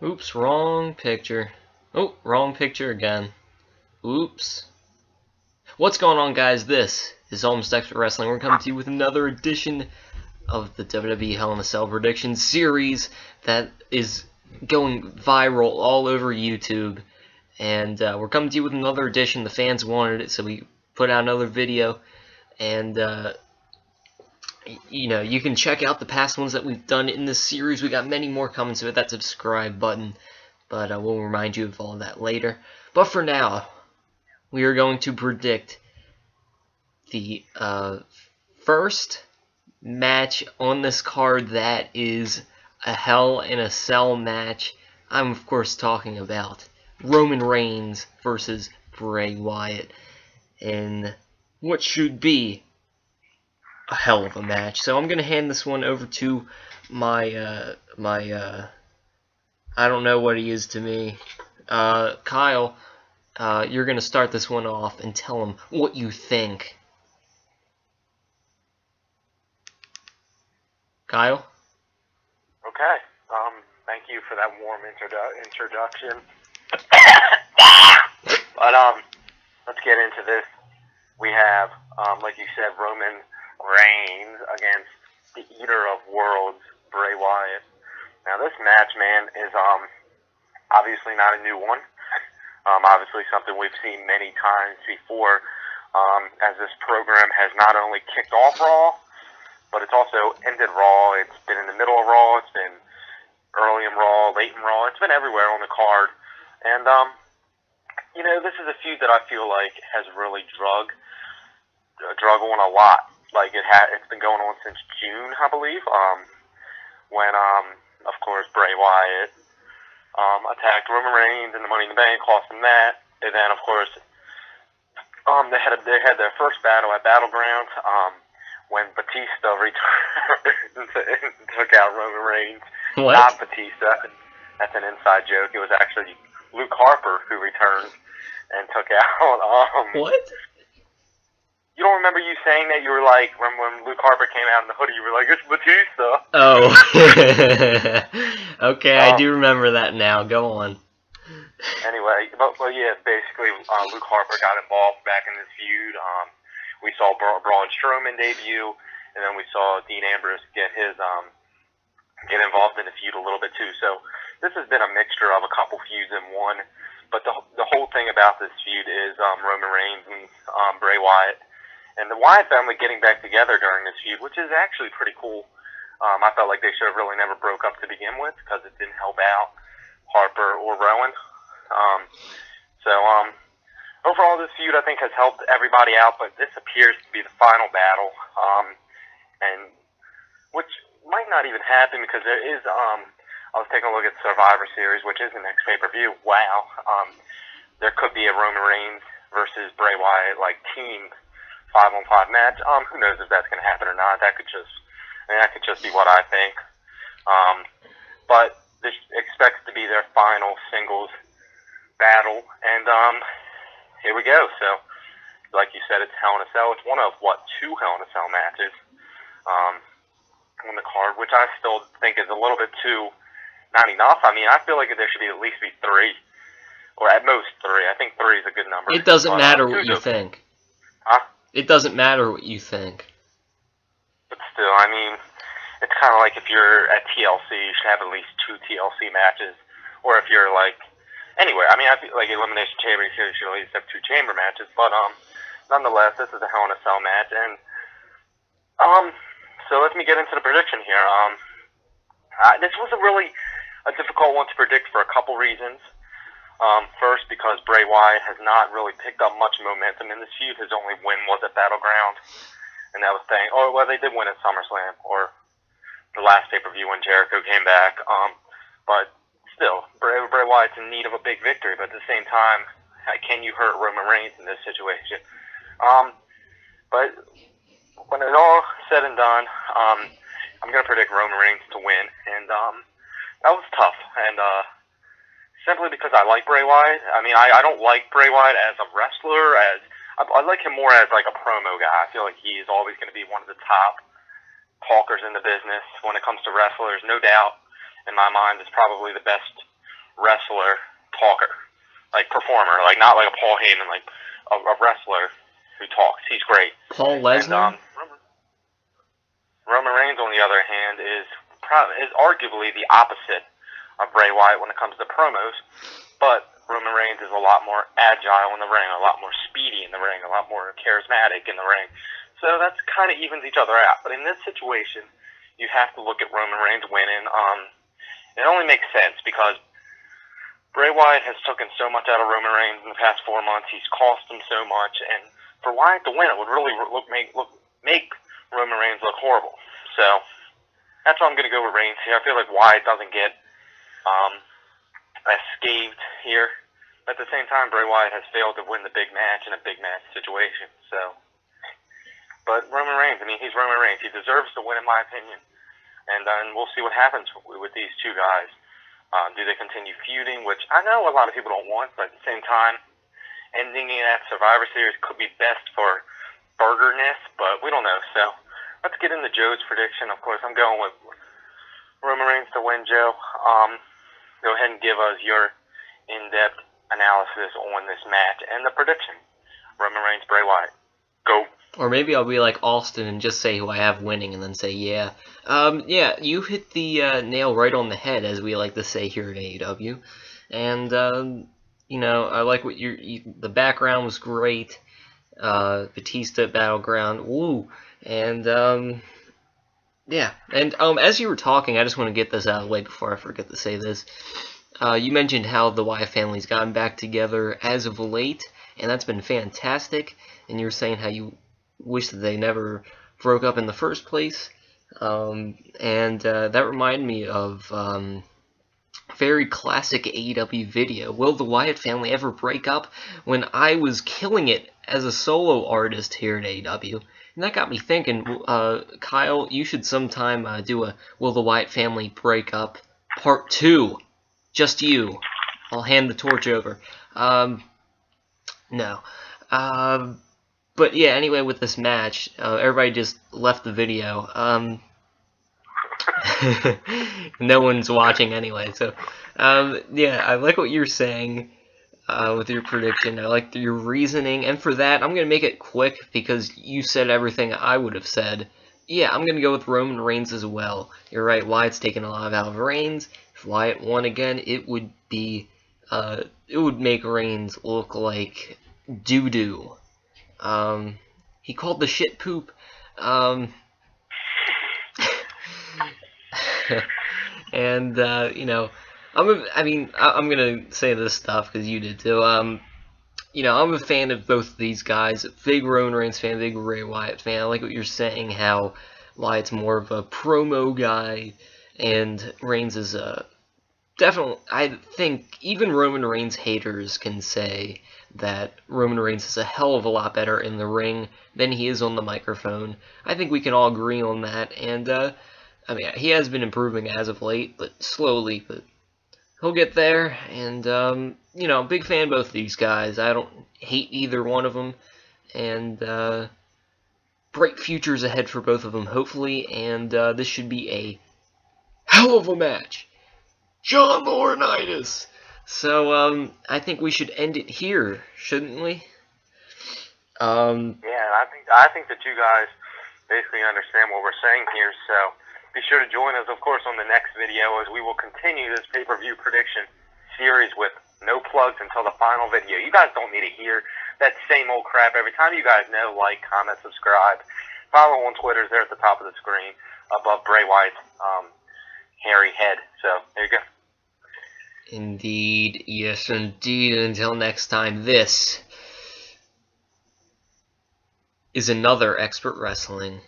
Oops, wrong picture. Oh, wrong picture again. Oops. What's going on, guys? This is Almost Expert Wrestling. We're coming to you with another edition of the WWE Hell in a Cell prediction series that is going viral all over YouTube. And we're coming to you with another edition. The fans wanted it, so we put out another video. And, you know, you can check out the past ones that we've done in this series. We got many more coming, so hit that subscribe button. But we'll remind you of all that later. But for now, we are going to predict the first match on this card that is a Hell in a Cell match. I'm, of course, talking about Roman Reigns versus Bray Wyatt in what should be a hell of a match. So I'm going to hand this one over to my I don't know what he is to me. Kyle, you're going to start this one off and tell him what you think. Kyle? Okay. Thank you for that warm introduction. But, let's get into this. We have, like you said, Roman Reigns against the Eater of Worlds, Bray Wyatt. Now, this match, man, is, obviously not a new one. Obviously something we've seen many times before, as this program has not only kicked off Raw, but it's also ended Raw. It's been in the middle of Raw. It's been early in Raw, late in Raw. It's been everywhere on the card. And, you know, this is a feud that I feel like has really drug on a lot. Like, it's been going on since June, I believe, when, of course, Bray Wyatt attacked Roman Reigns in the Money in the Bank, cost him that. And then, of course, they had their first battle at Battleground, when Batista returned and took out Roman Reigns. What? Not Batista. That's an inside joke. It was actually Luke Harper who returned and took out. What? You don't remember you saying that? You were like, when Luke Harper came out in the hoodie, you were like, it's Batista. Oh. Okay, I do remember that now. Go on. Anyway, but yeah, basically, Luke Harper got involved back in this feud. We saw Braun Strowman debut, and then we saw Dean Ambrose get involved in the feud a little bit too. So this has been a mixture of a couple feuds in one. But the whole thing about this feud is Roman Reigns and Bray Wyatt, and the Wyatt family getting back together during this feud, which is actually pretty cool. I felt like they should have really never broke up to begin with because it didn't help out Harper or Rowan. Overall, this feud, I think, has helped everybody out, but this appears to be the final battle, and which might not even happen because there is, I was taking a look at Survivor Series, which is the next pay-per-view. Wow. There could be a Roman Reigns versus Bray Wyatt, like, team 5-on-5 match. Who knows if that's going to happen or not. That could just be what I think. But this expects to be their final singles battle, and, here we go. So, like you said, it's Hell in a Cell. It's one of, two Hell in a Cell matches on the card, which I still think is a little bit not enough. I mean, I feel like there should at least be 3, or at most 3. I think 3 is a good number. It doesn't matter what you think. Huh? It doesn't matter what you think. But still, I mean, it's kind of like if you're at TLC, you should have at least 2 TLC matches. Or if you're like, anyway, I mean, I feel like Elimination Chamber, you should at least have 2 chamber matches. But, nonetheless, this is a Hell in a Cell match. And, so let me get into the prediction here. This was a difficult one to predict for a couple reasons. First, because Bray Wyatt has not really picked up much momentum in this feud. His only win was at Battleground. And that was they did win at SummerSlam, or the last pay-per-view when Jericho came back. But still, Bray Wyatt's in need of a big victory, but at the same time, can you hurt Roman Reigns in this situation? But when it's all said and done, I'm going to predict Roman Reigns to win, and that was tough, and simply because I like Bray Wyatt. I mean, I don't like Bray Wyatt as a wrestler, I like him more as like a promo guy. I feel like he is always going to be one of the top talkers in the business when it comes to wrestlers, no doubt. In my mind, is probably the best wrestler talker, like performer, like not like a Paul Heyman, like a wrestler who talks. He's great. Paul Lesnar? And Roman Reigns, on the other hand, is arguably the opposite of Bray Wyatt when it comes to promos, but Roman Reigns is a lot more agile in the ring, a lot more speedy in the ring, a lot more charismatic in the ring. So that's kind of evens each other out. But in this situation, you have to look at Roman Reigns winning. It only makes sense because Bray Wyatt has taken so much out of Roman Reigns in the past 4 months. He's cost him so much, and for Wyatt to win, it would really make Roman Reigns look horrible. So that's why I'm going to go with Reigns here. I feel like Wyatt doesn't get as scathed here. But at the same time, Bray Wyatt has failed to win the big match in a big match situation. So, but Roman Reigns, I mean, he's Roman Reigns. He deserves to win, in my opinion. And we'll see what happens with these two guys. Do they continue feuding, which I know a lot of people don't want, but at the same time, ending that Survivor Series could be best for burgerness, but we don't know. So let's get into Joe's prediction. Of course, I'm going with Roman Reigns to win, Joe. Go ahead and give us your in-depth analysis on this match and the prediction. Roman Reigns, Bray Wyatt. Go. Or maybe I'll be like Austin and just say who I have winning and then say, yeah. Yeah, you hit the nail right on the head, as we like to say here at AEW. And, you know, I like what the background was great. Batista Battleground. Woo. And, yeah. And, as you were talking, I just want to get this out of the way before I forget to say this. You mentioned how the Wyatt family's gotten back together as of late, and that's been fantastic. And you were saying how you wish that they never broke up in the first place. And that reminded me of a very classic AEW video. Will the Wyatt family ever break up? When I was killing it as a solo artist here at AEW. And that got me thinking, Kyle, you should sometime do a Will the Wyatt family break up part 2. Just you. I'll hand the torch over. No. But yeah, anyway, with this match, everybody just left the video. No one's watching anyway, so, yeah, I like what you're saying, with your prediction. I like your reasoning, and for that, I'm gonna make it quick, because you said everything I would have said. Yeah, I'm gonna go with Roman Reigns as well. You're right, Wyatt's taking a lot out of Reigns. If Wyatt won again, it would be, it would make Reigns look like doo-doo. He called the shit poop. And, you know, I'm gonna say this stuff because you did too. You know, I'm a fan of both of these guys. Big Roman Reigns fan, big Bray Wyatt fan. I like what you're saying, how Wyatt's more of a promo guy, and Reigns is a definitely. I think even Roman Reigns haters can say that Roman Reigns is a hell of a lot better in the ring than he is on the microphone. I think we can all agree on that, and, I mean, he has been improving as of late, but slowly, but he'll get there, and, you know, big fan of both of these guys. I don't hate either one of them, and, bright futures ahead for both of them, hopefully, and, this should be a hell of a match. John Laurinaitis! So, I think we should end it here, shouldn't we? Yeah, I think the two guys basically understand what we're saying here, so be sure to join us, of course, on the next video as we will continue this pay-per-view prediction series with no plugs until the final video. You guys don't need to hear that same old crap every time. You guys know, like, comment, subscribe. Follow on Twitter, there at the top of the screen, above Bray Wyatt's hairy head. So, there you go. Indeed, yes indeed. Until next time, this is another Expert Wrestling.